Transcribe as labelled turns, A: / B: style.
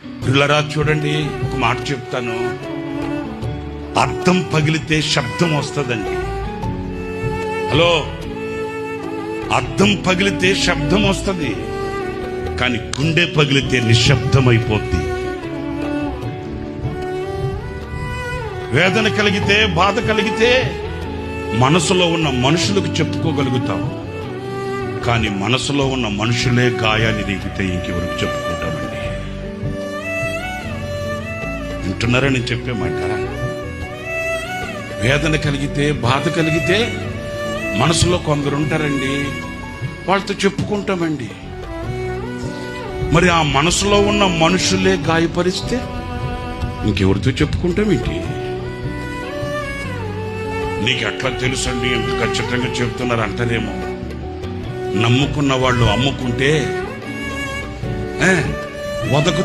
A: పిల్లరా చూడండి, ఒక మాట చెప్తాను. అద్దం పగిలితే శబ్దం వస్తుందండి. హలో, అద్దం పగిలితే శబ్దం వస్తుంది, కానీ గుండె పగిలితే నిశ్శబ్దం అయిపోద్ది. వేదన కలిగితే, బాధ కలిగితే మనసులో ఉన్న మనుషులకు చెప్పుకోగలుగుతాం, కానీ మనసులో ఉన్న మనుషులే గాయాన్ని రేగితే ఇంకెవరికి చెప్పుకుంటామండి? వింటున్నారా నేను చెప్పే మాట? వేదన కలిగితే, బాధ కలిగితే మనసులో కొందరు ఉంటారండి, వాళ్ళతో చెప్పుకుంటామండి. మరి ఆ మనసులో ఉన్న మనుషులే గాయపరిస్తే ఇంకెవరితో చెప్పుకుంటామేంటి? నీకు ఎట్లా తెలుసండి, ఎంత ఖచ్చితంగా చెప్తున్నారు అంటారేమో. నమ్ముకున్న వాళ్ళు అమ్ముకుంటే వదకు